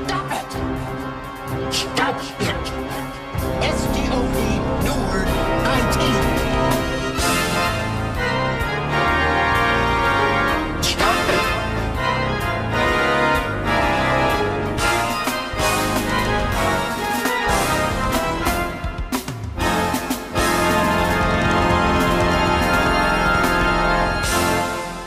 Stop it! Stop it! STOP, new word, 19. Stop it!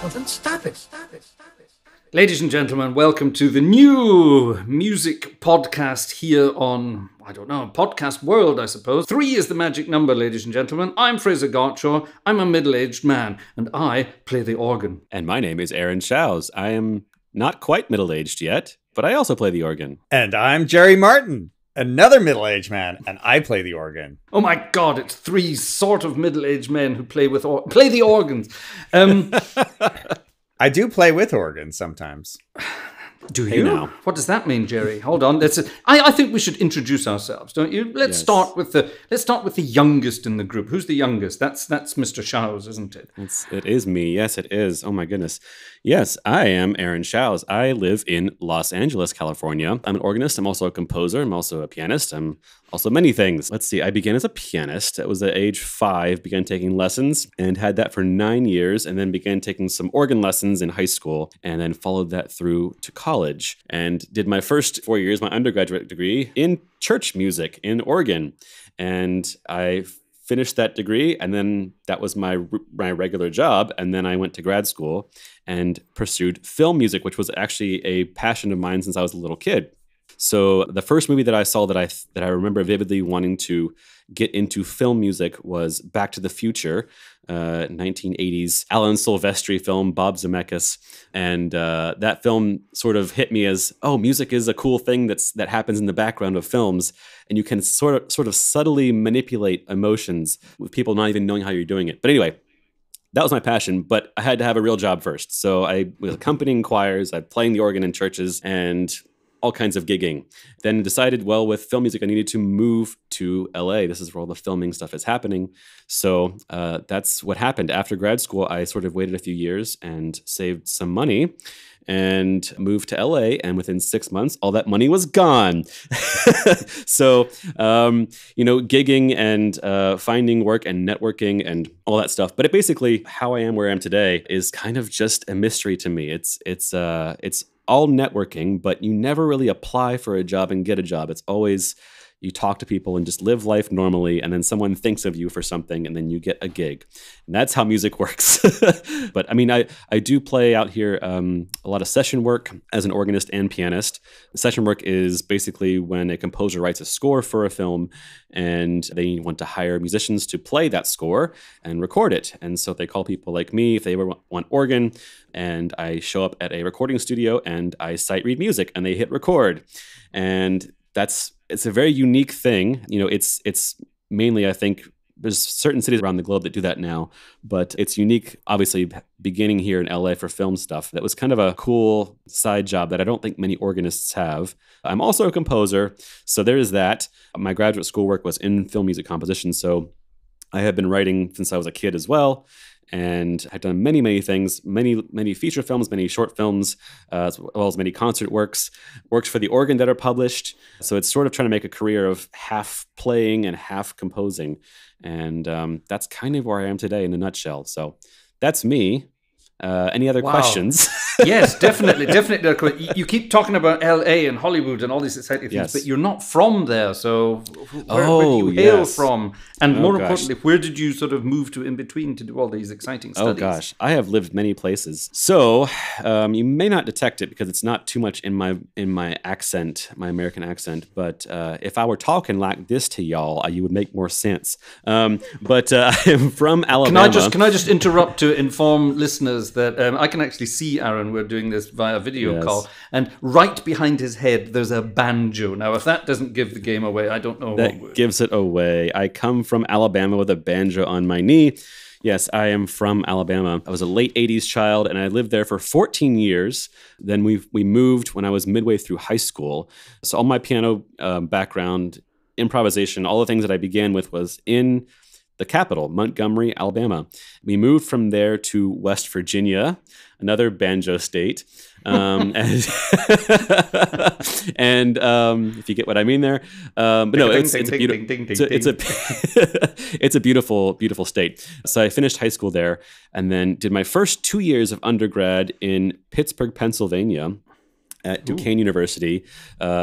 Well, then stop it, stop it, stop it. Ladies and gentlemen, welcome to the new music podcast here on, I don't know, podcast world, I suppose. 3 is the magic number, ladies and gentlemen. I'm Fraser Gartshore. I'm a middle-aged man, and I play the organ. And my name is Aaron Shows. I am not quite middle-aged yet, but I also play the organ. And I'm Jerry Martin, another middle-aged man, and I play the organ. Oh my God, it's 3 sort of middle-aged men who play the organs. I do play with organs sometimes. Do Hey you? now. What does that mean, Jerry? Hold on. I think we should introduce ourselves, don't you? Let's Yes. start with the youngest in the group. Who's the youngest? That's Mr. Shows, isn't it? It is me. Yes, it is. Oh my goodness. Yes, I am Aaron Shows. I live in Los Angeles, California. I'm an organist. I'm also a composer. I'm also a pianist. I'm also many things. Let's see. I began as a pianist. I was at age 5, began taking lessons and had that for 9 years, and then began taking some organ lessons in high school, and then followed that through to college and did my first 4 years, my undergraduate degree in church music in organ. And I finished that degree, and then that was my regular job. And then I went to grad school and pursued film music, which was actually a passion of mine since I was a little kid. So the first movie that I saw that I remember vividly wanting to get into film music was Back to the Future, 1980s Alan Silvestri film, Bob Zemeckis. And that film sort of hit me as, oh, music is a cool thing that happens in the background of films. And you can sort of subtly manipulate emotions with people not even knowing how you're doing it. But anyway, that was my passion, but I had to have a real job first. So I was accompanying choirs, I playing the organ in churches, and all kinds of gigging. Then decided, well, with film music, I needed to move to LA. This is where all the filming stuff is happening. So that's what happened. After grad school, I sort of waited a few years and saved some money and moved to LA. And within 6 months, all that money was gone. So, gigging and finding work and networking and all that stuff. But basically, how I am where I am today is kind of just a mystery to me. It's all networking, but you never really apply for a job and get a job. It's always you talk to people and just live life normally, and then someone thinks of you for something, and then you get a gig. And that's how music works. But I mean, I do play out here a lot of session work as an organist and pianist. Session work is basically when a composer writes a score for a film, and they want to hire musicians to play that score and record it. And so they call people like me if they ever want organ, and I show up at a recording studio and I sight read music, and they hit record. And it's a very unique thing. You know, it's mainly, I think, there's certain cities around the globe that do that now, but it's unique, obviously, beginning here in LA for film stuff. That was kind of a cool side job that I don't think many organists have. I'm also a composer, so there is that. My graduate school work was in film music composition, so I have been writing since I was a kid as well. And I've done many, many things, many feature films, many short films, as well as many concert works for the organ that are published. So it's sort of trying to make a career of half playing and half composing. And that's kind of where I am today in a nutshell. So that's me. Any other questions? Yes, definitely. You keep talking about LA and Hollywood and all these exciting things, Yes. but you're not from there. So where do you hail yes. from? And more gosh. importantly, where did you sort of move to in between to do all these exciting studies? Oh gosh, I have lived many places. So you may not detect it because it's not too much in my accent, my American accent. But if I were talking like this to y'all, you would make more sense. But I am from Alabama. Can I just interrupt to inform listeners that I can actually see Aaron. We're doing this via video Yes. call, and right behind his head there's a banjo. Now, if that doesn't give the game away, I don't know. That what would. gives it away. I come from Alabama with a banjo on my knee. Yes, I am from Alabama. I was a late 80s child, and I lived there for 14 years. Then we moved when I was midway through high school. So all my piano background, improvisation, all the things that I began with was in the capital, Montgomery, Alabama. We moved from there to West Virginia, another banjo state. And, and if you get what I mean there, but no, it's a beautiful, beautiful state. So I finished high school there and then did my first 2 years of undergrad in Pittsburgh, Pennsylvania, at Duquesne University,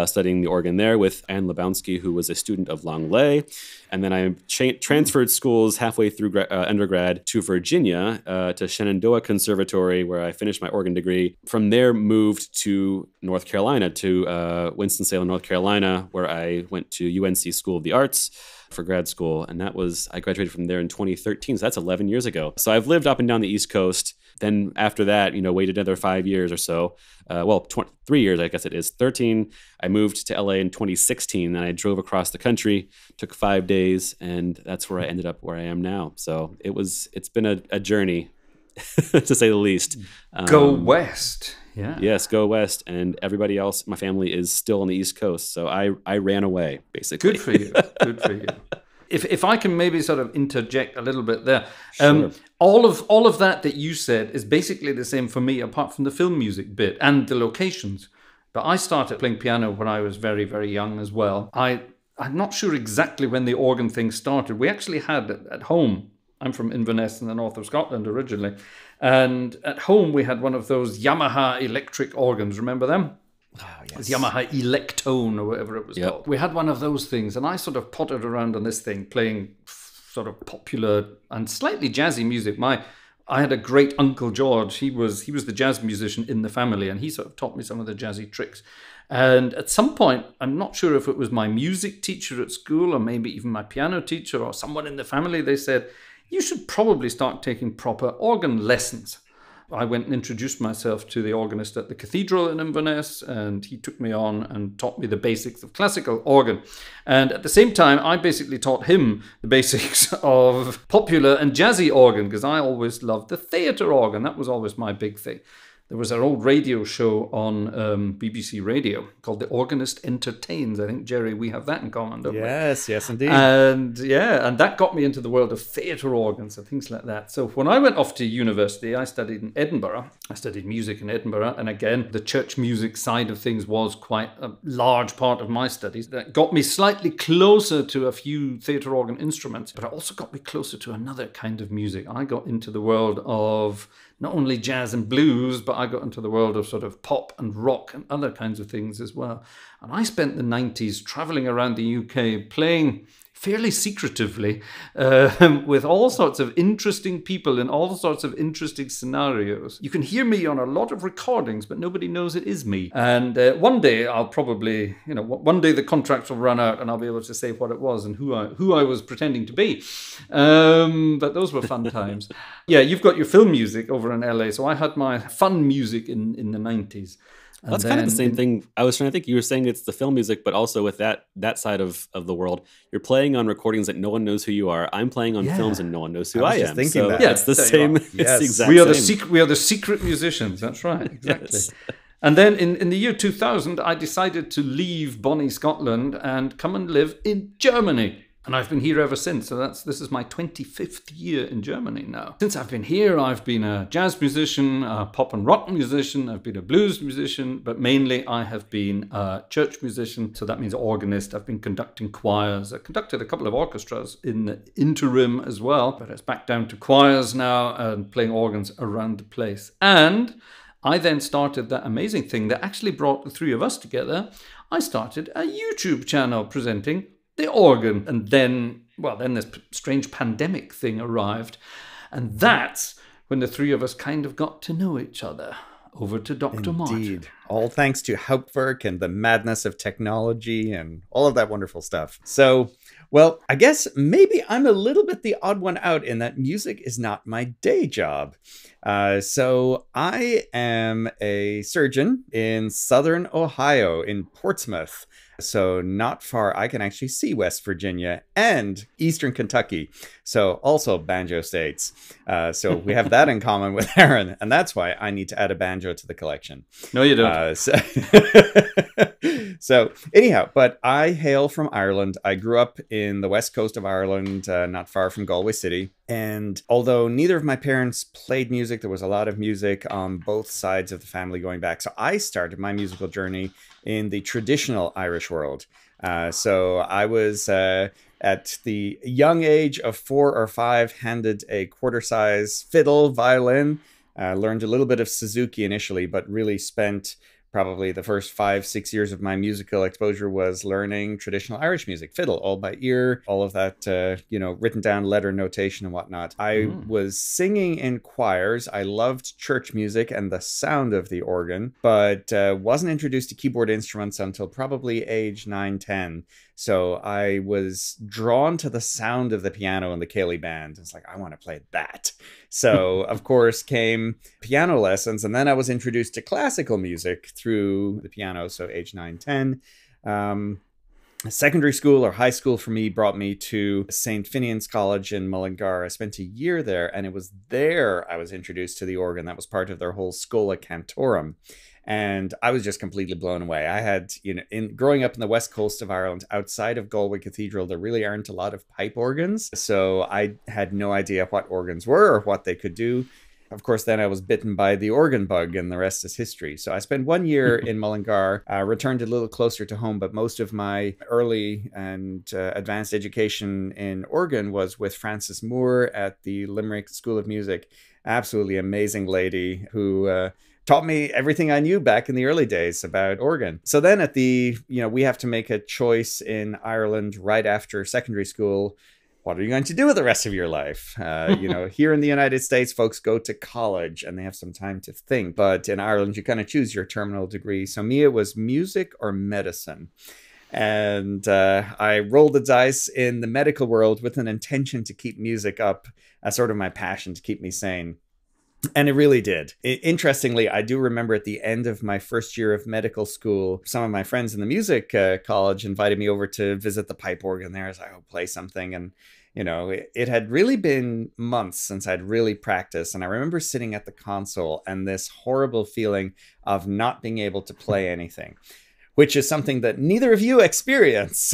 studying the organ there with Anne Lebowski, who was a student of Langley. And then I transferred schools halfway through undergrad to Virginia, to Shenandoah Conservatory, where I finished my organ degree. From there, moved to North Carolina, to Winston-Salem, North Carolina, where I went to UNC School of the Arts for grad school. And I graduated from there in 2013. So that's 11 years ago. So I've lived up and down the East Coast. Then after that, waited another 5 years or so. 3 years, I guess it is. 13, I moved to LA in 2016, and I drove across the country, took 5 days, and that's where I ended up where I am now. So it's been a journey, to say the least. Go west. Yeah. Yes, go west. And everybody else, my family is still on the East Coast. So I ran away, basically. Good for you. Good for you. If I can maybe sort of interject a little bit there, Sure. all of that you said is basically the same for me, apart from the film music bit and the locations. But I started playing piano when I was very, very young as well. I'm not sure exactly when the organ thing started. We actually had at home. I'm from Inverness in the north of Scotland originally, and at home we had one of those Yamaha electric organs. Remember them? Oh, It's Yamaha Electone or whatever it was called. We had one of those things, and I sort of pottered around on this thing, playing sort of popular and slightly jazzy music. I had a great Uncle George. He was the jazz musician in the family, and he sort of taught me some of the jazzy tricks. And at some point, I'm not sure if it was my music teacher at school or maybe even my piano teacher or someone in the family, they said, you should probably start taking proper organ lessons. I went and introduced myself to the organist at the cathedral in Inverness, and he took me on and taught me the basics of classical organ. And at the same time, I basically taught him the basics of popular and jazzy organ, because I always loved the theatre organ. That was always my big thing. There was an old radio show on BBC Radio called The Organist Entertains. I think, Jerry, we have that in common, don't we? Yes, indeed. And that got me into the world of theatre organs and things like that. So when I went off to university, I studied in Edinburgh. I studied music in Edinburgh. And again, the church music side of things was quite a large part of my studies. That got me slightly closer to a few theatre organ instruments, but it also got me closer to another kind of music. I got into the world of not only jazz and blues, but I got into the world of sort of pop and rock and other kinds of things as well. And I spent the 90s traveling around the UK playing fairly secretively with all sorts of interesting people in all sorts of interesting scenarios. You can hear me on a lot of recordings, but nobody knows it is me. And one day I'll probably, one day the contracts will run out and I'll be able to say what it was and who I was pretending to be. But those were fun times. Yeah, you've got your film music over in LA. So I had my fun music in the 90s. And that's kind of the same thing. I was trying to think, you were saying it's the film music, but also with that side of the world, you're playing on recordings that no one knows who you are. I'm playing on films and no one knows who I am. Thinking so that. Yeah, it's the same. It's the exact we are same. We are the secret musicians. That's right. Exactly. Yes. And then in the year 2000, I decided to leave Bonnie, Scotland, and come and live in Germany. And I've been here ever since. So this is my 25th year in Germany now. Since I've been here, I've been a jazz musician, a pop and rock musician, I've been a blues musician, but mainly I have been a church musician. So that means organist. I've been conducting choirs. I conducted a couple of orchestras in the interim as well, but it's back down to choirs now and playing organs around the place. And I then started that amazing thing that actually brought the three of us together. I started a YouTube channel presenting the organ. And then this strange pandemic thing arrived. And that's when the three of us kind of got to know each other. Over to Dr. Martin. Indeed. All thanks to Hauptwerk and the madness of technology and all of that wonderful stuff. So, well, I guess maybe I'm a little bit the odd one out in that music is not my day job. So I am a surgeon in Southern Ohio, in Portsmouth. So not far, I can actually see West Virginia and Eastern Kentucky. So also banjo states. So we have that in common with Aaron. And that's why I need to add a banjo to the collection. No, you don't. So anyhow, but I hail from Ireland. I grew up in the west coast of Ireland, not far from Galway City. And although neither of my parents played music, there was a lot of music on both sides of the family going back. So I started my musical journey in the traditional Irish world. So I was at the young age of 4 or 5, handed a quarter-size fiddle, violin, learned a little bit of Suzuki initially, but really spent probably the first 5-6 years of my musical exposure was learning traditional Irish music, fiddle, all by ear, all of that, written down letter notation and whatnot. I was singing in choirs. I loved church music and the sound of the organ, but wasn't introduced to keyboard instruments until probably age 9, 10. So I was drawn to the sound of the piano and the Cayley band. It's like, I want to play that. So, of course, came piano lessons. And then I was introduced to classical music through the piano. So age 9, 10. Secondary school or high school for me brought me to St. Finian's College in Mullingar. I spent a year there, and it was there I was introduced to the organ. That was part of their whole Schola Cantorum. And I was just completely blown away. I had, growing up in the west coast of Ireland, outside of Galway Cathedral, there really aren't a lot of pipe organs. So I had no idea what organs were or what they could do. Of course, then I was bitten by the organ bug, and the rest is history. So I spent 1 year in Mullingar, returned a little closer to home, but most of my early and advanced education in organ was with Frances Moore at the Limerick School of Music. Absolutely amazing lady who taught me everything I knew back in the early days about organ. So then at we have to make a choice in Ireland right after secondary school. What are you going to do with the rest of your life? Here in the United States, folks go to college and they have some time to think. But in Ireland, you kind of choose your terminal degree. So me, it was music or medicine. And I rolled the dice in the medical world with an intention to keep music up as sort of my passion to keep me sane. And it really did. Interestingly, I do remember at the end of my first year of medical school, some of my friends in the music college invited me over to visit the pipe organ there. I was like, oh, play something. And, it had really been months since I'd really practiced. And I remember sitting at the console and this horrible feeling of not being able to play anything, which is something that neither of you experience.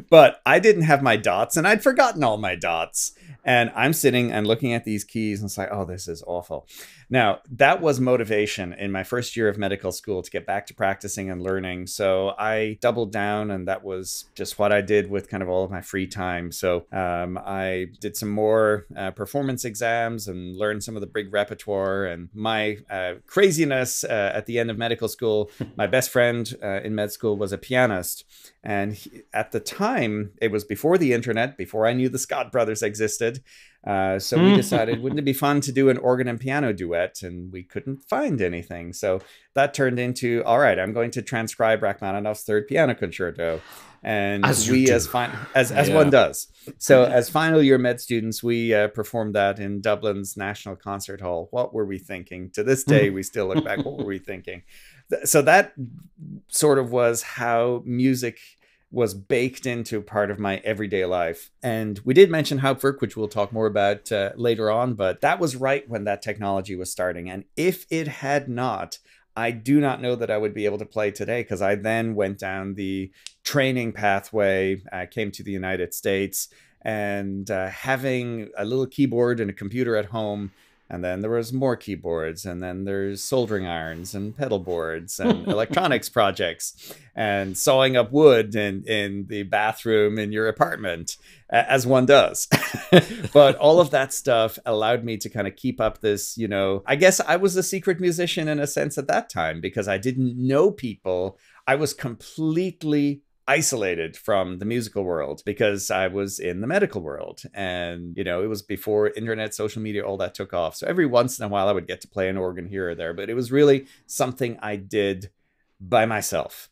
But I didn't have my dots and I'd forgotten all my dots. And I'm sitting and looking at these keys and it's like, oh, this is awful. Now, that was motivation in my first year of medical school to get back to practicing and learning. So I doubled down, and that was just what I did with kind of all of my free time. So I did some more performance exams and learned some of the big repertoire. And my craziness at the end of medical school, my best friend in med school was a pianist. And at the time, it was before the internet, before I knew the Scott brothers existed. So we decided, wouldn't it be fun to do an organ and piano duet? And we couldn't find anything. So that turned into, all right, I'm going to transcribe Rachmaninoff's Third Piano Concerto. And as one does. So as final year med students, we performed that in Dublin's National Concert Hall. What were we thinking? To this day, we still look back. What were we thinking? So that sort of was how music was baked into part of my everyday life. And we did mention Hauptwerk, which we'll talk more about later on, but that was right when that technology was starting. And if it had not, I do not know that I would be able to play today, because I then went down the training pathway, came to the United States, and having a little keyboard and a computer at home. And then there was more keyboards, and then there's soldering irons and pedal boards and electronics projects and sawing up wood in the bathroom in your apartment, as one does. But all of that stuff allowed me to kind of keep up this, I guess I was a secret musician in a sense at that time, because I didn't know people. I was completely isolated from the musical world because I was in the medical world, and it was before internet, social media, all that took off. So every once in a while I would get to play an organ here or there, but it was really something I did by myself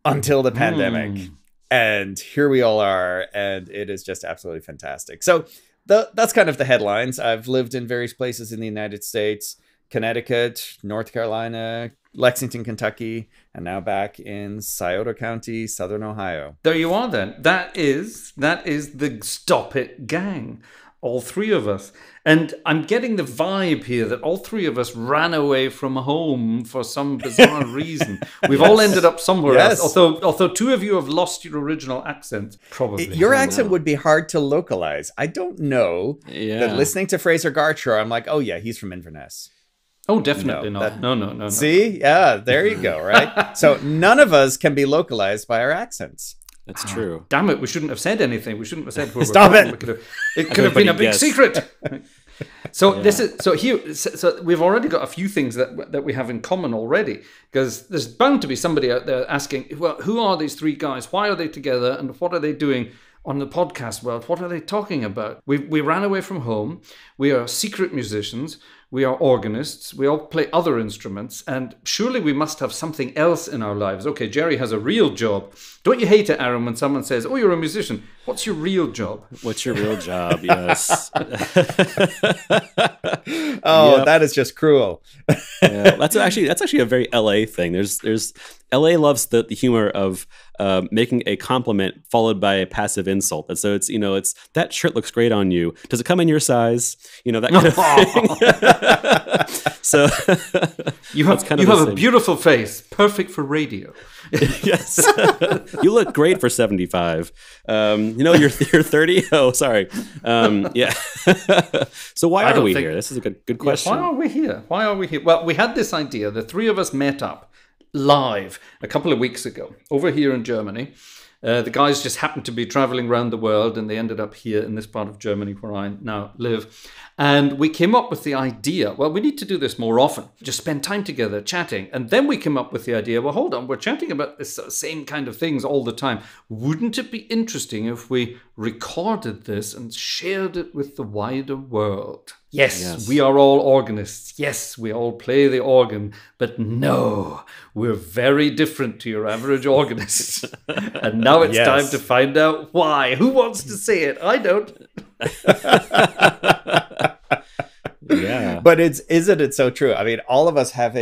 until the pandemic. And here we all are, and it is just absolutely fantastic. So that's kind of the headlines. I've lived in various places in the United States, Connecticut, North Carolina, Lexington, Kentucky, and now back in Scioto County, Southern Ohio. There you are then. That is the Stop It gang. All three of us. And I'm getting the vibe here that all three of us ran away from home for some bizarre reason. We've all ended up somewhere else. Although two of you have lost your original accent, probably. Your accent would be hard to localize. I don't know that listening to Fraser Gartshore, I'm like, oh yeah, he's from Inverness. Oh, definitely not. No. See? Yeah, there you go, right? So none of us can be localized by our accents. That's true. Damn it, we shouldn't have said anything. We shouldn't have said where Stop we're it! from. It could have been a big secret. So so we've already got a few things that we have in common already, because there's bound to be somebody out there asking, well, who are these three guys? Why are they together? And what are they doing on the podcast world? What are they talking about? We ran away from home. We are secret musicians. We are organists. We all play other instruments. And surely we must have something else in our lives. Okay, Jerry has a real job. Don't you hate it, Aaron, when someone says, oh, you're a musician? What's your real job? What's your real job? Yes. That is just cruel. Yeah, that's actually a very LA thing. There's LA loves the humor of making a compliment followed by a passive insult. And so it's that shirt looks great on you. Does it come in your size? That kind of thing. So you have a beautiful face, perfect for radio. Yes, you look great for 75. You're 30. Oh, sorry. Yeah. So why are we here? This is a good question. Why are we here? Well, we had this idea. The three of us met up live a couple of weeks ago over here in Germany. The guys just happened to be traveling around the world, and they ended up here in this part of Germany where I now live. And we came up with the idea, well, we need to do this more often. Just spend time together chatting. And then we came up with the idea, well, hold on, we're chatting about this same kind of things all the time. Wouldn't it be interesting if we recorded this and shared it with the wider world? Yes, we are all organists. Yes, we all play the organ. But no, we're very different to your average organist. And now it's time to find out why. Who wants to say it? I don't. Yeah. But isn't it so true? I mean, all of us have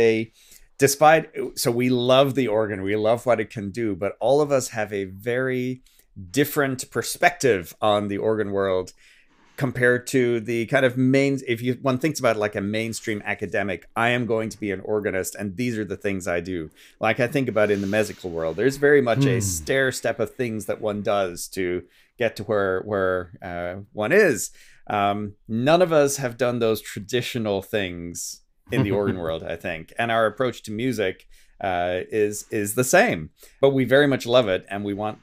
so we love the organ, we love what it can do, but all of us have a very different perspective on the organ world compared to the kind of one thinks about it like a mainstream academic. I am going to be an organist, and these are the things I do. Like I think about in the musical world, there's very much a stair step of things that one does to get to where one is. None of us have done those traditional things in the organ world, I think. And our approach to music is the same. But we very much love it, and we want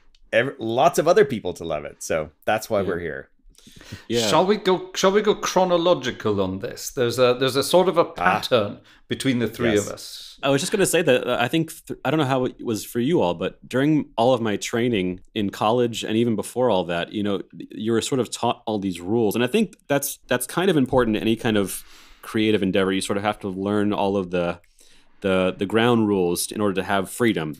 lots of other people to love it. So that's why we're here. Yeah. Shall we go chronological on this? There's a sort of a pattern between the three of us. I was just going to say that I think I don't know how it was for you all, but during all of my training in college and even before all that, you were sort of taught all these rules, and I think that's kind of important in any kind of creative endeavor. You sort of have to learn all of the ground rules in order to have freedom,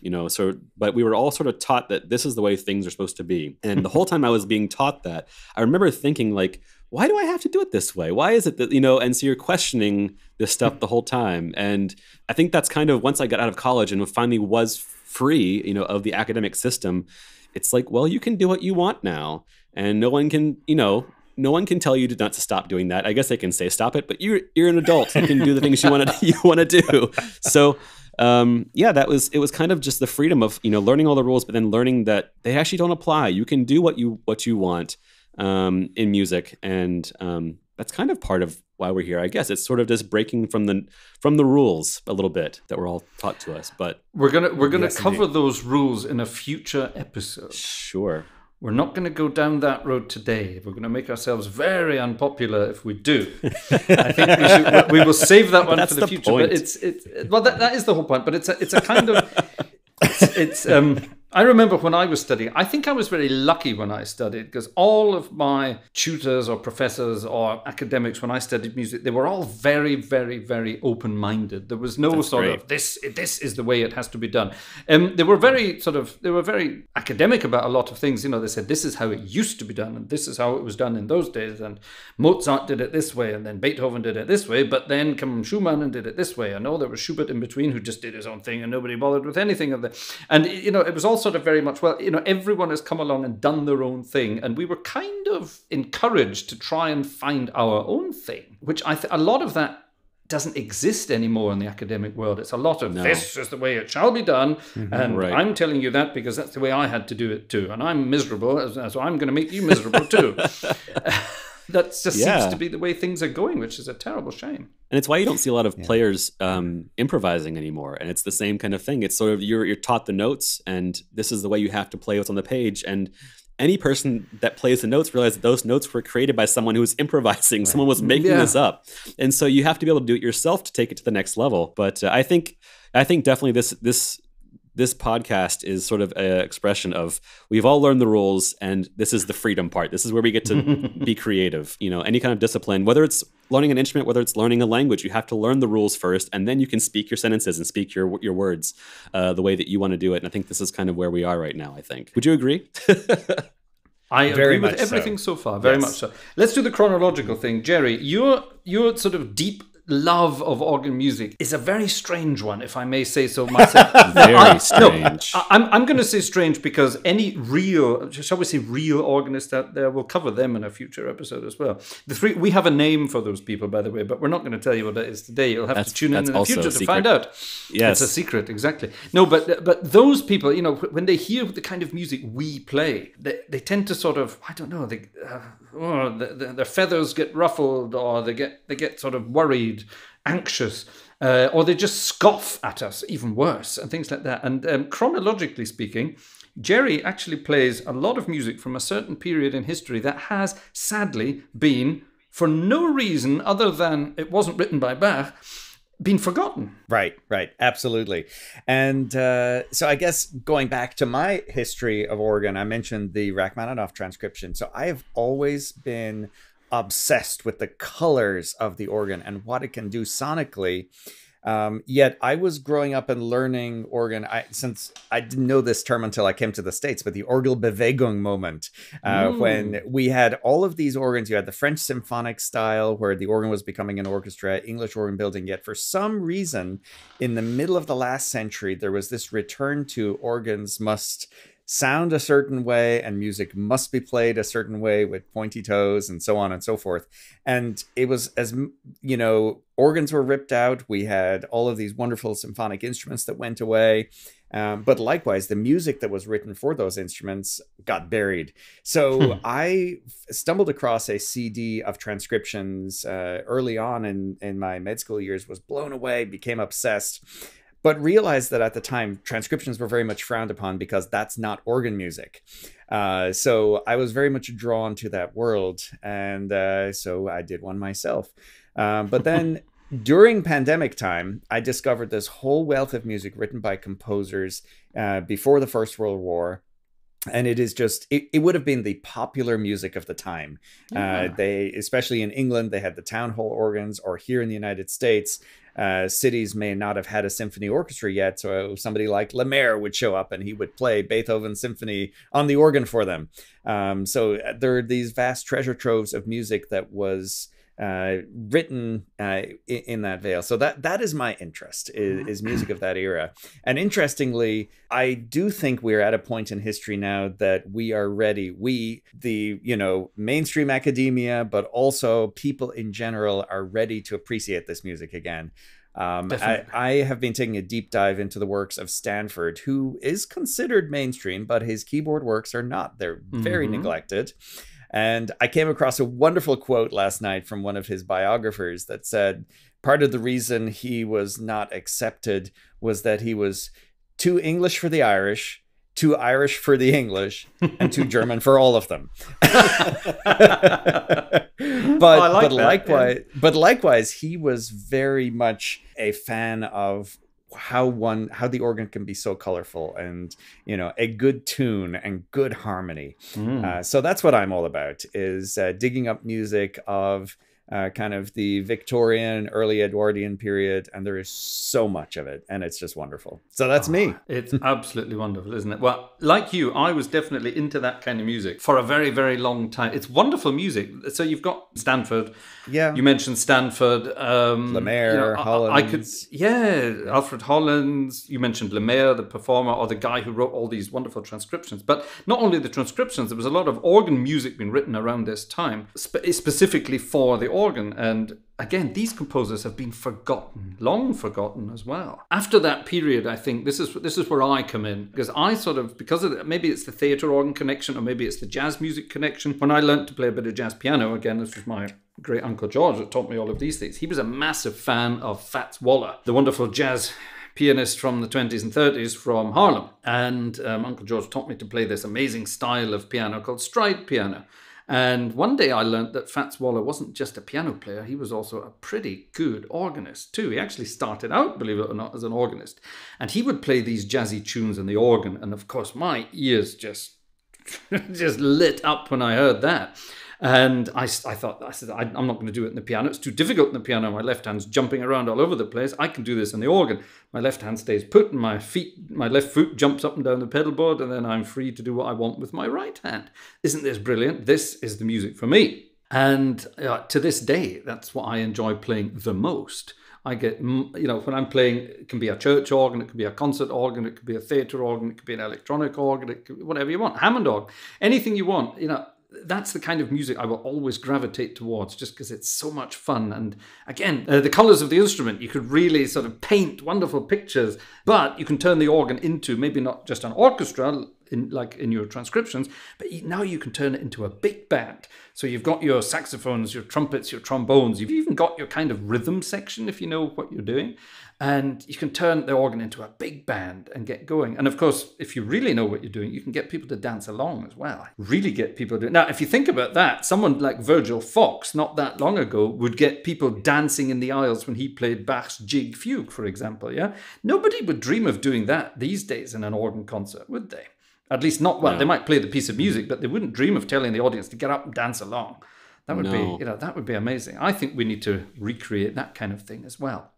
but we were all sort of taught that this is the way things are supposed to be. And the whole time I was being taught that, I remember thinking like, why do I have to do it this way? Why is it that, and so you're questioning this stuff the whole time. And I think that's kind of, once I got out of college and finally was free, of the academic system, it's like, well, you can do what you want now. And no one can tell you not to stop doing that. I guess they can say stop it, but you're an adult. You can do the things you want to do. So it was kind of just the freedom of learning all the rules, but then learning that they actually don't apply. You can do what you want in music, and that's kind of part of why we're here. I guess it's sort of just breaking from the rules a little bit that were all taught to us. But we're gonna cover those rules in a future episode. Sure. We're not going to go down that road today. We're going to make ourselves very unpopular if we do. I think we will save that one for the future. Point. But that is the whole point. But it's a kind of I remember when I was studying, I think I was very lucky when I studied, because all of my tutors or professors or academics when I studied music, they were all very, very, very open-minded. There was no of this is the way it has to be done. They were very academic about a lot of things. You know, they said this is how it used to be done, and this is how it was done in those days, and Mozart did it this way, and then Beethoven did it this way, but then came Schumann and did it this way. I know there was Schubert in between who just did his own thing and nobody bothered with anything of that. And, you know, it was all sort of very much, well, you know, everyone has come along and done their own thing. And we were kind of encouraged to try and find our own thing, which a lot of that doesn't exist anymore in the academic world. It's a lot of this is the way it shall be done. And I'm telling you that because that's the way I had to do it too. And I'm miserable, so I'm going to make you miserable too. That just seems to be the way things are going, which is a terrible shame. And it's why you don't see a lot of players improvising anymore. And it's the same kind of thing. It's sort of you're taught the notes, and this is the way you have to play what's on the page. And any person that plays the notes realizes that those notes were created by someone who was improvising. Right. Someone was making this up. And so you have to be able to do it yourself to take it to the next level. But I think definitely this podcast is sort of an expression of we've all learned the rules, and this is the freedom part. This is where we get to be creative. You know, any kind of discipline, whether it's learning an instrument, whether it's learning a language, you have to learn the rules first, and then you can speak your sentences and speak your words the way that you want to do it. And I think this is kind of where we are right now, I think. Would you agree? I agree with everything so far, very much so. Let's do the chronological thing. Jerry, your sort of deep love of organ music is a very strange one, if I may say so myself. Very strange. I'm going to say strange because any real, shall we say real organist out there, we'll cover them in a future episode as well. We have a name for those people, by the way, but we're not going to tell you what it is today. You'll have to tune in the future to find out. Yes. It's a secret, exactly. No, but those people, you know, when they hear the kind of music we play, they tend to sort of, I don't know, their feathers get ruffled, or they get sort of worried, anxious, or they just scoff at us, even worse, and things like that. And chronologically speaking, Jerry actually plays a lot of music from a certain period in history that has sadly been, for no reason other than it wasn't written by Bach, been forgotten. Right, absolutely. And so I guess going back to my history of organ, I mentioned the Rachmaninoff transcription. So I have always been obsessed with the colors of the organ and what it can do sonically. Yet I was growing up and learning organ, since I didn't know this term until I came to the States, but the Orgelbewegung moment, when we had all of these organs. You had the French symphonic style where the organ was becoming an orchestra, English organ building. Yet for some reason, in the middle of the last century, there was this return to organs must sound a certain way and music must be played a certain way with pointy toes and so on and so forth. And it was, as you know, organs were ripped out. We had all of these wonderful symphonic instruments that went away. But likewise, the music that was written for those instruments got buried. So I stumbled across a CD of transcriptions early on in my med school years, was blown away, became obsessed. But realized that at the time, transcriptions were very much frowned upon because that's not organ music. So I was very much drawn to that world. And so I did one myself. But then during pandemic time, I discovered this whole wealth of music written by composers before the First World War. And it is just, it would have been the popular music of the time. They, especially in England, they had the town hall organs, or here in the United States, cities may not have had a symphony orchestra yet. So somebody like Lemaire would show up and he would play Beethoven's symphony on the organ for them. So there are these vast treasure troves of music that was written in that veil. So that is my interest, is music of that era. And interestingly, I do think we're at a point in history now that we are ready. We, the mainstream academia, but also people in general, are ready to appreciate this music again. I have been taking a deep dive into the works of Stanford, who is considered mainstream, but his keyboard works are not. They're very neglected. And I came across a wonderful quote last night from one of his biographers that said part of the reason he was not accepted was that he was too English for the Irish, too Irish for the English, and too German for all of them. But likewise, he was very much a fan of how the organ can be so colorful, and a good tune and good harmony. So that's what I'm all about, is digging up music of kind of the Victorian, early Edwardian period, and there is so much of it, and it's just wonderful. So that's me. It's absolutely wonderful, isn't it? Well, like you, I was definitely into that kind of music for a very, very long time. It's wonderful music. So you've got Stanford. Yeah. You mentioned Stanford. Lemaire, Hollins. Alfred Hollins. You mentioned Lemaire, the performer, or the guy who wrote all these wonderful transcriptions. But not only the transcriptions, there was a lot of organ music being written around this time, specifically for the organ. And again, these composers have been forgotten, long forgotten as well. After that period, I think this is where I come in, because because of maybe it's the theatre organ connection, or maybe it's the jazz music connection. When I learned to play a bit of jazz piano, again, this was my great Uncle George that taught me all of these things. He was a massive fan of Fats Waller, the wonderful jazz pianist from the 20s and 30s from Harlem. And Uncle George taught me to play this amazing style of piano called stride piano. And one day I learned that Fats Waller wasn't just a piano player, he was also a pretty good organist too. He actually started out, believe it or not, as an organist. And he would play these jazzy tunes on the organ. And of course, my ears just lit up when I heard that. And I said, I'm not going to do it in the piano. It's too difficult in the piano. My left hand's jumping around all over the place. I can do this in the organ. My left hand stays put, and my left foot jumps up and down the pedal board, and then I'm free to do what I want with my right hand. Isn't this brilliant? This is the music for me. And to this day, that's what I enjoy playing the most. I get, when I'm playing, it can be a church organ, it could be a concert organ, it could be a theatre organ, it could be an electronic organ, it could be whatever you want, Hammond organ, anything you want, that's the kind of music I will always gravitate towards, just because it's so much fun. And again, the colors of the instrument, you could really sort of paint wonderful pictures, but you can turn the organ into maybe not just an orchestra, like in your transcriptions, but now you can turn it into a big band. So you've got your saxophones, your trumpets, your trombones, you've even got your kind of rhythm section if you know what you're doing. And you can turn the organ into a big band and get going. And of course, if you really know what you're doing, you can get people to dance along as well. Really get people to... Now, if you think about that, someone like Virgil Fox, not that long ago, would get people dancing in the aisles when he played Bach's Jig Fugue, for example, yeah? Nobody would dream of doing that these days in an organ concert, would they? At least not, well, they might play the piece of music, but they wouldn't dream of telling the audience to get up and dance along. That would be, that would be amazing. I think we need to recreate that kind of thing as well.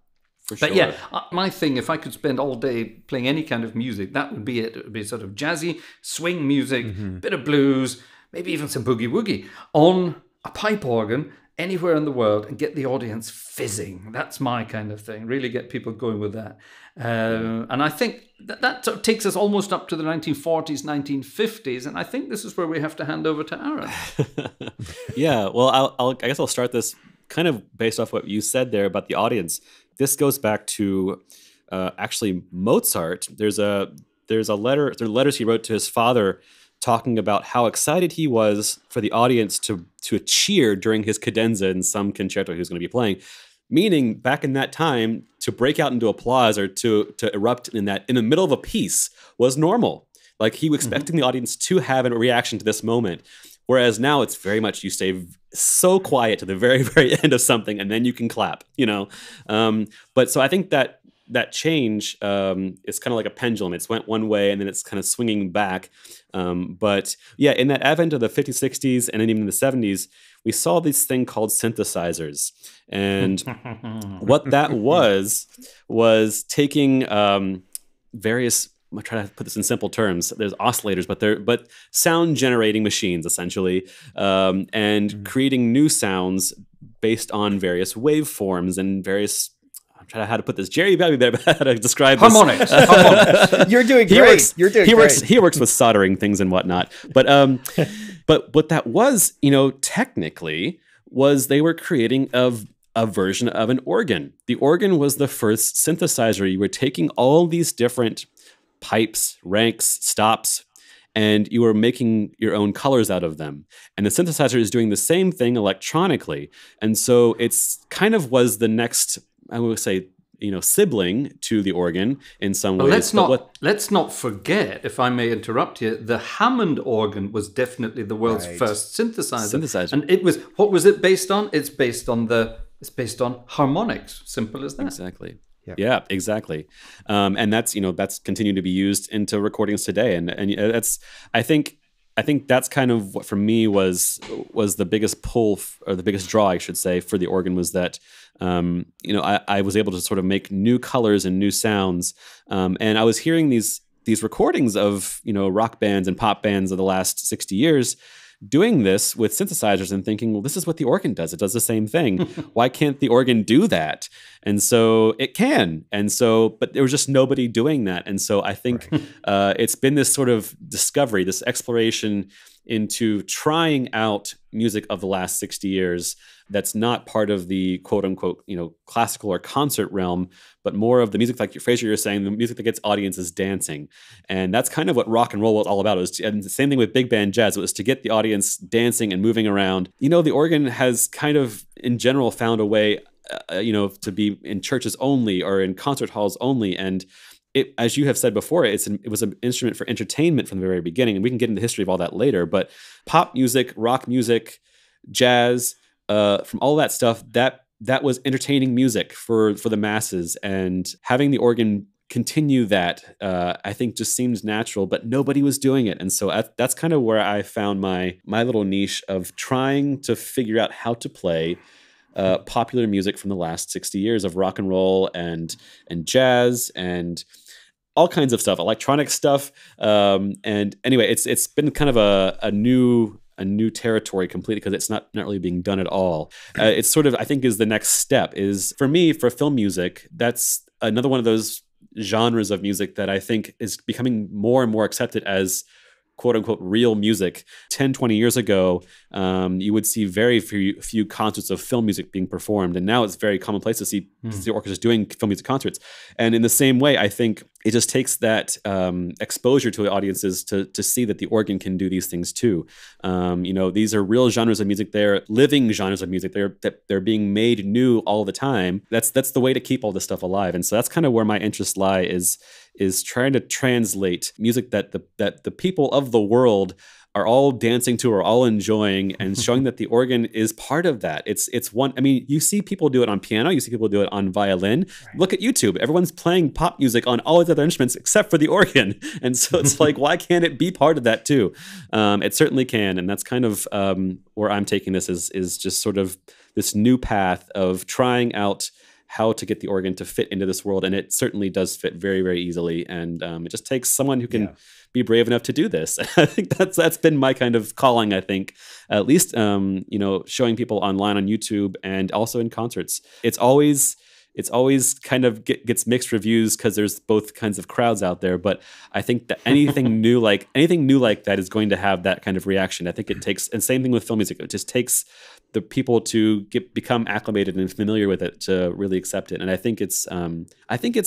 But yeah, my thing, if I could spend all day playing any kind of music, that would be it. It would be sort of jazzy, swing music, bit of blues, maybe even some boogie-woogie on a pipe organ anywhere in the world and get the audience fizzing. That's my kind of thing. Really get people going with that. And I think that sort of takes us almost up to the 1940s, 1950s. And I think this is where we have to hand over to Aaron. Yeah, well, I guess I'll start this kind of based off what you said there about the audience. This goes back to actually Mozart. There are letters he wrote to his father talking about how excited he was for the audience to cheer during his cadenza in some concerto he was going to be playing. Meaning, back in that time, to break out into applause or to erupt in the middle of a piece was normal. Like, he was expecting the audience to have a reaction to this moment. Whereas now it's very much you stay so quiet to the very, very end of something and then you can clap, But so I think that change is kind of like a pendulum. It's went one way and then it's kind of swinging back. But yeah, in that advent of the 50s, 60s, and then even in the 70s, we saw this thing called synthesizers. And what that was taking various... I'm trying to put this in simple terms. There's oscillators, but sound generating machines essentially, and creating new sounds based on various waveforms and various. I'm trying to how to put this. Jerry, how to describe harmonics. This. Harmonics. You're doing great. He works with soldering things and whatnot. But what that was, technically was they were creating a version of an organ. The organ was the first synthesizer. You were taking all these different pipes, ranks, stops, and you are making your own colors out of them. And the synthesizer is doing the same thing electronically. And so it's kind of was the next, I would say, sibling to the organ in some ways. Let's not forget, if I may interrupt here, the Hammond organ was definitely the world's first synthesizer. And what was it based on? It's based on harmonics. Simple as that. Exactly. Yeah, exactly. And that's, that's continued to be used into recordings today. And that's, I think that's kind of what for me was the biggest pull or the biggest draw, I should say, for the organ was that, I was able to sort of make new colors and new sounds. And I was hearing these recordings of, rock bands and pop bands of the last 60 years doing this with synthesizers and thinking, well, this is what the organ does. It does the same thing. Why can't the organ do that? And so it can. And so, but there was just nobody doing that. And so I think it's been this sort of discovery, this exploration into trying out music of the last 60 years that's not part of the quote unquote, classical or concert realm, but more of the music, like Fraser, you're saying, the music that gets audiences dancing. And that's kind of what rock and roll was all about. And the same thing with big band jazz. It was to get the audience dancing and moving around. The organ has kind of, in general, found a way, to be in churches only or in concert halls only. And it, as you have said before, it was an instrument for entertainment from the very beginning. And we can get into the history of all that later. But pop music, rock music, jazz, from all that stuff, that was entertaining music for the masses, and having the organ continue that, I think just seems natural, but nobody was doing it. And so that's kind of where I found my little niche of trying to figure out how to play popular music from the last 60 years of rock and roll and jazz and all kinds of stuff, electronic stuff. And anyway, it's been kind of a new territory completely, because it's not really being done at all. It's sort of, I think, is the next step is for me, for film music. That's another one of those genres of music that I think is becoming more and more accepted as quote unquote real music. 10, 20 years ago, you would see very few concerts of film music being performed. And now it's very commonplace to see orchestras doing film music concerts. And in the same way, I think it just takes that exposure to the audiences to see that the organ can do these things too. These are real genres of music. They're living genres of music. They're being made new all the time. That's the way to keep all this stuff alive. And so that's kind of where my interests lie, is trying to translate music that the people of the world are all dancing to or all enjoying, and showing that the organ is part of that. It's one. I mean, you see people do it on piano, you see people do it on violin. Right. Look at YouTube. Everyone's playing pop music on all the other instruments except for the organ. And so it's like, why can't it be part of that too? It certainly can. And that's kind of where I'm taking this is just sort of this new path of trying out how to get the organ to fit into this world. And it certainly does fit very, very easily. And it just takes someone who can be brave enough to do this. I think that's been my kind of calling, I think, at least, showing people online on YouTube and also in concerts. It's always kind of gets mixed reviews because there's both kinds of crowds out there. But I think that anything new like that is going to have that kind of reaction. I think it takes, and same thing with film music. It just takes the people to become acclimated and familiar with it to really accept it. And I think it's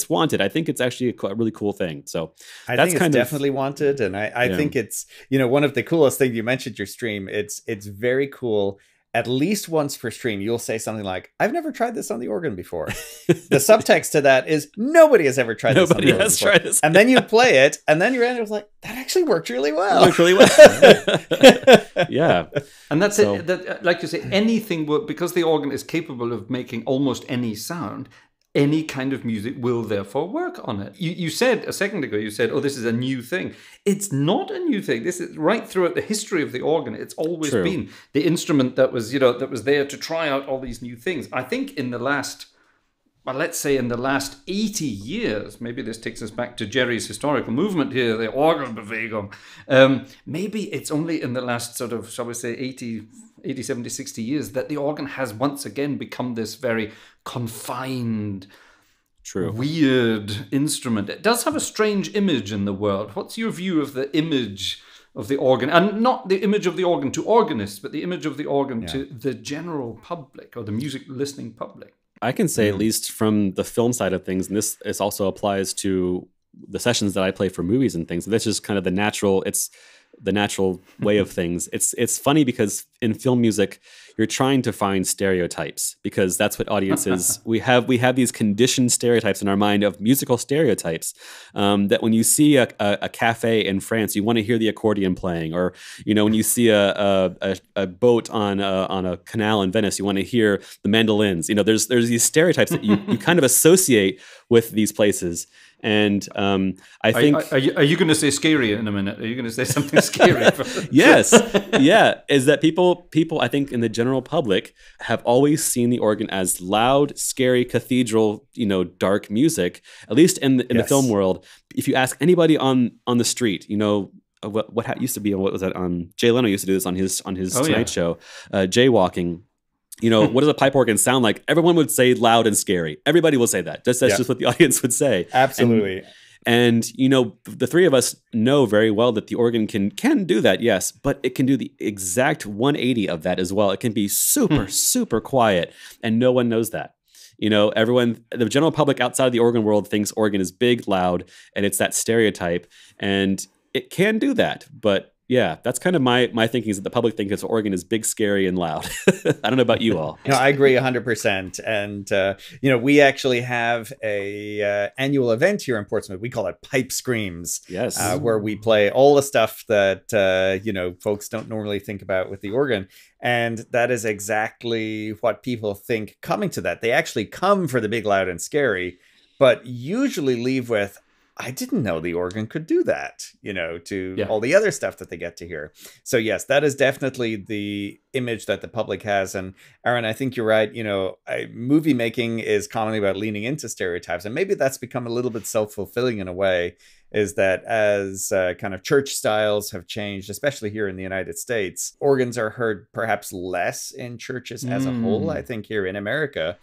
wanted. I think it's actually a really cool thing. So I think it's definitely wanted. And I think it's, one of the coolest things. You mentioned your stream. It's very cool. At least once per stream, you'll say something like, I've never tried this on the organ before. The subtext to that is, nobody has ever tried this on the organ before. Tried this. And then you play it, and then your editor was like, that actually worked really well. Yeah. And that's it. That, like you say, anything will, because the organ is capable of making almost any sound, any kind of music will therefore work on it. You said a second ago, oh, this is a new thing. It's not a new thing. This is right throughout the history of the organ. It's always been the instrument that was there to try out all these new things. I think in the last, let's say in the last 80 years, maybe this takes us back to Jerry's historical movement here, the Orgelbewegung. Maybe it's only in the last sort of, shall we say, 80, 70, 60 years that the organ has once again become this very confined, weird instrument. It does have a strange image in the world. What's your view of the image of the organ? And not the image of the organ to organists, but the image of the organ to the general public or the music listening public. I can say, at least from the film side of things, and this also applies to the sessions that I play for movies and things, this is kind of the natural, it's the natural way of things. It's funny because in film music, you're trying to find stereotypes because that's what audiences we have these conditioned stereotypes in our mind of musical stereotypes, that when you see a cafe in France, you want to hear the accordion playing, or when you see a boat on a canal in Venice, you want to hear the mandolins. There's these stereotypes that you kind of associate with these places. And I think... Are you going to say scary in a minute? Are you going to say something scary? Yes. Yeah. Is that people, I think, in the general public have always seen the organ as loud, scary, cathedral, dark music, at least in the film world. If you ask anybody on the street, what used to be, what was that? Jay Leno used to do this on his Tonight Show, jaywalking. What does a pipe organ sound like? Everyone would say loud and scary. Everybody will say that. That's just what the audience would say. Absolutely. And the three of us know very well that the organ can do that, yes, but it can do the exact 180 of that as well. It can be super, super quiet, and no one knows that. Everyone, the general public outside of the organ world thinks organ is big, loud, and it's that stereotype, and it can do that, but yeah, that's kind of my thinking, is that the public thinks organ is big, scary, and loud. I don't know about you all. No, I agree 100%. And, we actually have a annual event here in Portsmouth. We call it Pipe Screams. Yes. Where we play all the stuff that, folks don't normally think about with the organ. And that is exactly what people think coming to that. They actually come for the big, loud, and scary, but usually leave with, I didn't know the organ could do that, to all the other stuff that they get to hear. So yes, that is definitely the image that the public has. And Aaron, I think you're right. Movie making is commonly about leaning into stereotypes. And maybe that's become a little bit self-fulfilling in a way, is that as kind of church styles have changed, especially here in the United States, organs are heard perhaps less in churches as a whole, I think, here in America.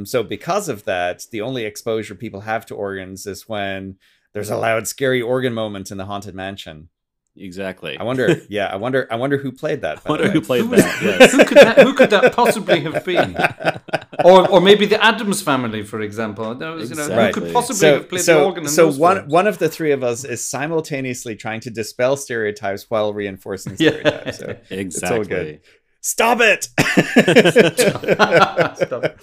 So because of that, the only exposure people have to organs is when there's a loud, scary organ moment in the Haunted Mansion. Exactly. I wonder who played that. I wonder who played that. Yes. Who could that possibly have been? Or maybe the Addams Family, for example. Who could possibly have played the organ in those films? one of the three of us is simultaneously trying to dispel stereotypes while reinforcing stereotypes. So exactly. It's all good. Stop it! Stop it.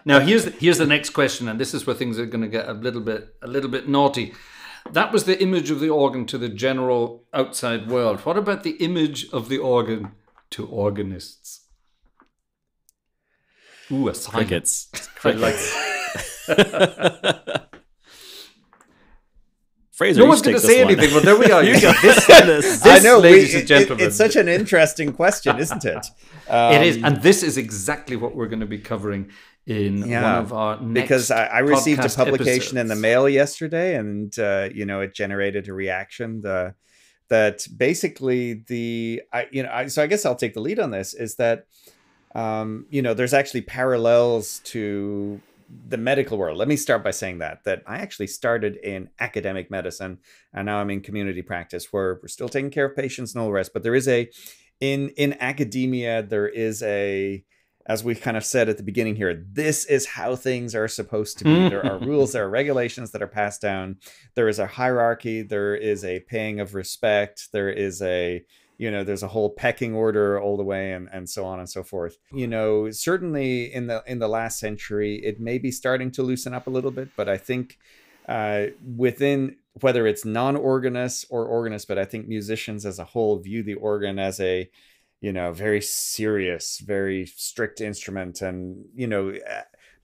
Now here's the next question, and this is where things are going to get a little bit naughty. That was the image of the organ to the general outside world. What about the image of the organ to organists? Ooh, a silence. Crickets. Fraser, no one's going to say anything. Well, there we are. You got this, I know, ladies and gentlemen. It's such an interesting question, isn't it? It is, and this is exactly what we're going to be covering in one of our next because I received a publication episodes. in the mail yesterday, and it generated a reaction. That basically so I guess I'll take the lead on this. Is that there's actually parallels to the medical world. Let me start by saying that I actually started in academic medicine, and now I'm in community practice, where we're still taking care of patients and all the rest. But there is in academia, there is as we kind of said at the beginning here, this is how things are supposed to be. There are rules, there are regulations that are passed down. There is a hierarchy. There is a paying of respect. There is there's a whole pecking order all the way, and so on and so forth. Certainly in the last century, it may be starting to loosen up a little bit, but I think within, whether it's non-organists or organists, but I think musicians as a whole view the organ as a very serious, very strict instrument. And,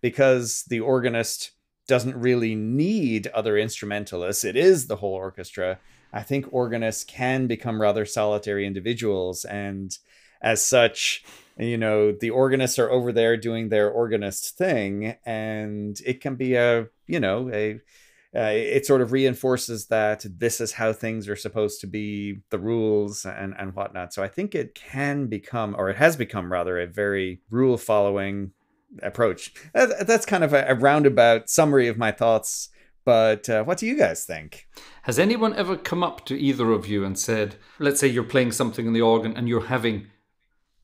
because the organist doesn't really need other instrumentalists, it is the whole orchestra. I think organists can become rather solitary individuals. And as such, the organists are over there doing their organist thing. And it can be it sort of reinforces that this is how things are supposed to be, the rules and whatnot. So I think it can become, or it has become rather, a very rule following approach. That's kind of a roundabout summary of my thoughts. But what do you guys think? Has anyone ever come up to either of you and said, let's say you're playing something on the organ and you're having,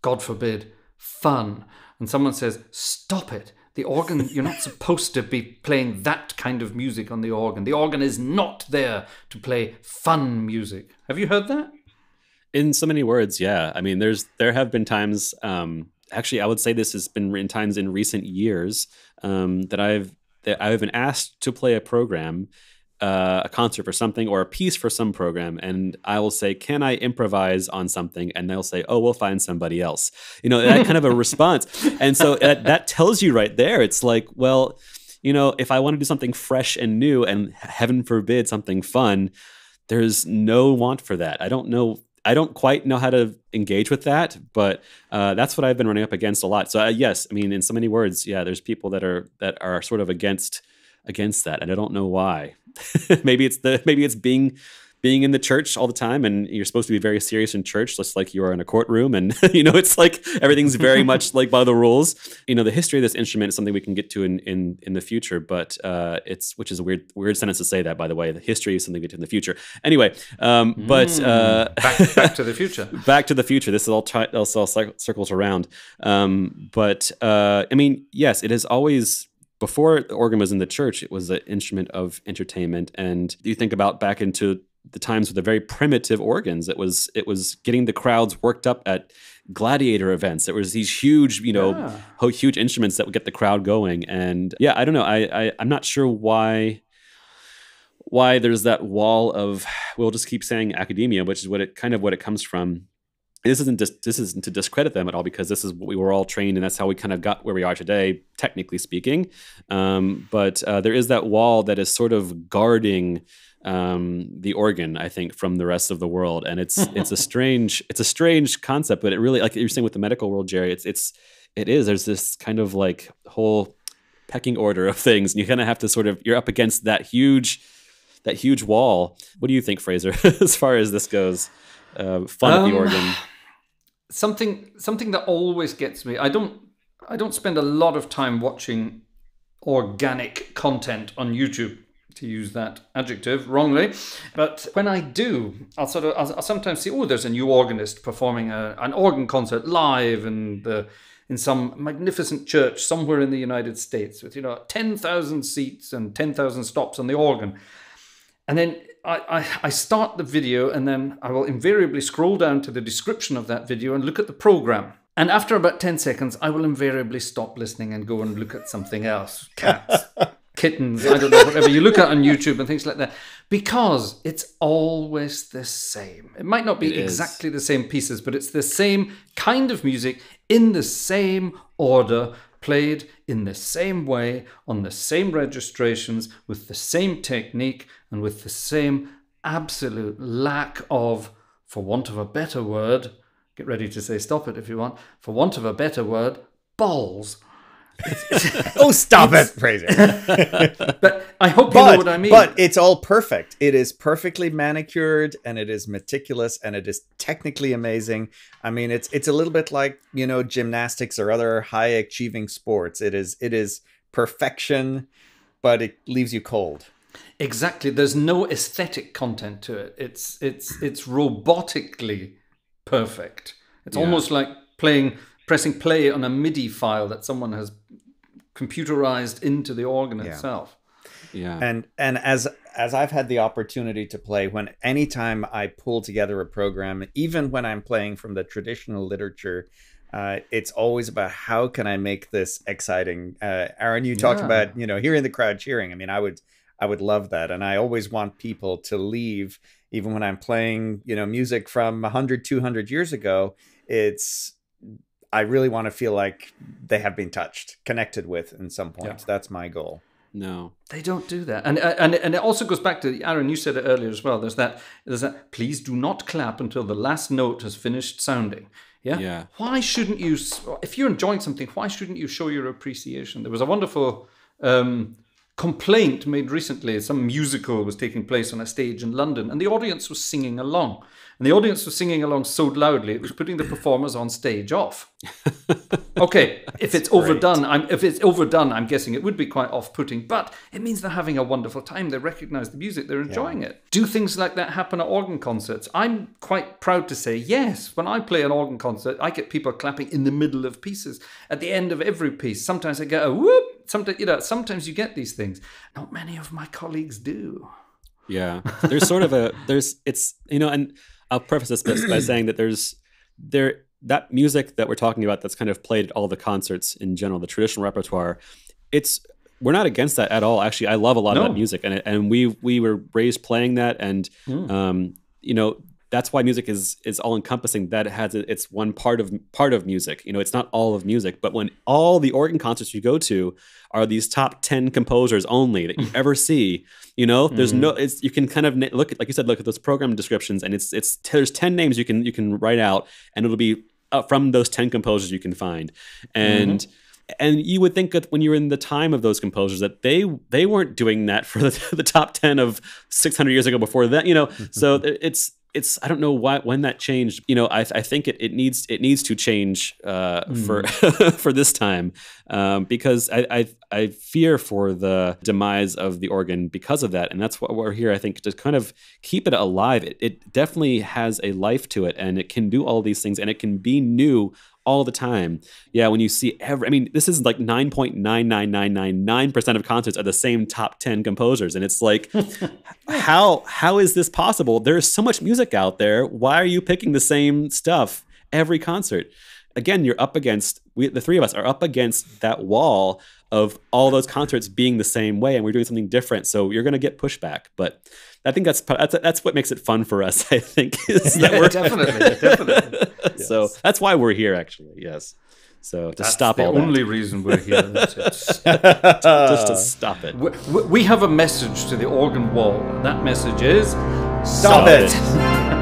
God forbid, fun, and someone says, stop it. The organ, you're not supposed to be playing that kind of music on the organ. The organ is not there to play fun music. Have you heard that? In so many words, yeah. I mean, there have been times. Actually, I would say this has been in times in recent years that I've been asked to play a program, a concert for something or a piece for some program, and I will say, "Can I improvise on something?" And they'll say, "Oh, we'll find somebody else." You know, that kind of a response. And so that tells you right there. It's like, well, you know, if I want to do something fresh and new, and heaven forbid something fun, there's no want for that. I don't quite know how to engage with that, but that's what I've been running up against a lot. So yes, I mean, in so many words, yeah, there's people that are sort of against that, and I don't know why. maybe it's being in the church all the time, and you're supposed to be very serious in church, just like you are in a courtroom, and you know, it's like everything's very much like by the rules. You know, the history of this instrument is something we can get to in the future, but which is a weird sentence to say that, by the way. The history is something we get to in the future. Anyway, back to the future. Back to the future. This is all circles around. But I mean, yes, it is always. Before the organ was in the church, it was an instrument of entertainment. And you think about back into the times with the very primitive organs, it was getting the crowds worked up at gladiator events. There was these huge, you know, huge instruments that would get the crowd going. And yeah, I don't know. I'm not sure why there's that wall of, we'll just keep saying academia, which is what it comes from. This isn't to discredit them at all, because this is what we were all trained, and that's how we kind of got where we are today, technically speaking. But there is that wall that is sort of guarding the organ, I think, from the rest of the world, and it's a strange concept. But it really, like you're saying with the medical world, Jerry, it is. There's this kind of like whole pecking order of things, and you kind of have to you're up against that huge wall. What do you think, Fraser, as far as this goes? Fun at the organ. Something that always gets me. I don't spend a lot of time watching organic content on YouTube, to use that adjective wrongly, but when I do, I'll sometimes see, there's a new organist performing an organ concert live in some magnificent church somewhere in the United States with 10,000 seats and 10,000 stops on the organ, and then I start the video, and then I will invariably scroll down to the description of that video and look at the program. And after about 10 seconds, I will invariably stop listening and go and look at something else. Cats, kittens, I don't know, whatever you look at on YouTube and things like that. Because it's always the same. It might not be exactly the same pieces, but it's the same kind of music in the same order, played in the same way, on the same registrations, with the same technique, and with the same absolute lack of, for want of a better word, get ready to say stop it if you want, for want of a better word, balls. Oh, stop it, Fraser. But I hope you know what I mean. But it's all perfect. It is perfectly manicured, and it is meticulous, and it is technically amazing. I mean, it's a little bit like, gymnastics or other high achieving sports. It is perfection, but it leaves you cold. Exactly. There's no aesthetic content to it. It's robotically perfect. It's almost like pressing play on a MIDI file that someone has computerized into the organ itself. Yeah. And as I've had the opportunity to play, anytime I pull together a program, even when I'm playing from the traditional literature, it's always about how can I make this exciting. Aaron, you talked about, hearing the crowd cheering. I mean, I would love that. And I always want people to leave, even when I'm playing, music from 100, 200 years ago. I really want to feel like they have been touched, connected with in some point. Yeah. That's my goal. No, they don't do that. And it also goes back to, Aaron, you said it earlier as well. There's that, please do not clap until the last note has finished sounding. Yeah. Why shouldn't you, if you're enjoying something, why shouldn't you show your appreciation? There was a wonderful complaint made recently. Some musical was taking place on a stage in London, and the audience was singing along. And the audience was singing along so loudly, it was putting the performers on stage off. Okay, if it's overdone, I'm guessing it would be quite off-putting, but it means they're having a wonderful time. They recognize the music, they're enjoying it. Do things like that happen at organ concerts? I'm quite proud to say yes. When I play an organ concert, I get people clapping in the middle of pieces, at the end of every piece. Sometimes I get a whoop. Sometimes you get these things. Not many of my colleagues do. Yeah, there's sort of and I'll preface this by saying that that music that we're talking about that's kind of played at all the concerts in general, the traditional repertoire, we're not against that at all. Actually, I love a lot of that music, and we were raised playing that, and you know, that's why music is all encompassing. That it's one part of music. You know, it's not all of music, but when all the organ concerts you go to are these top 10 composers only that you ever see, you know, there's you can kind of look at, like you said, look at those program descriptions, and there's 10 names you can write out, and it'll be from those 10 composers you can find, and you would think that when you're in the time of those composers that they weren't doing that for the top 10 of 600 years ago before that, you know. So it's I don't know when that changed. You know, I think it needs to change for this time, because I fear for the demise of the organ because of that, and that's what we're here, I think, to kind of keep it alive. It definitely has a life to it, and it can do all these things, and it can be new all the time. Yeah, when you see this is like 9.99999% of concerts are the same top 10 composers, and it's like, how is this possible? There's so much music out there. Why are you picking the same stuff every concert? Again, you're up against, the three of us are up against that wall of all those concerts being the same way, and we're doing something different. So you're going to get pushback, but I think that's what makes it fun for us. I think is that we're definitely. Yes. So that's why we're here, actually. Yes. So to stop all that. That's the only reason we're here. That's it. Just to stop it. We have a message to the organ wall, and that message is Stop it.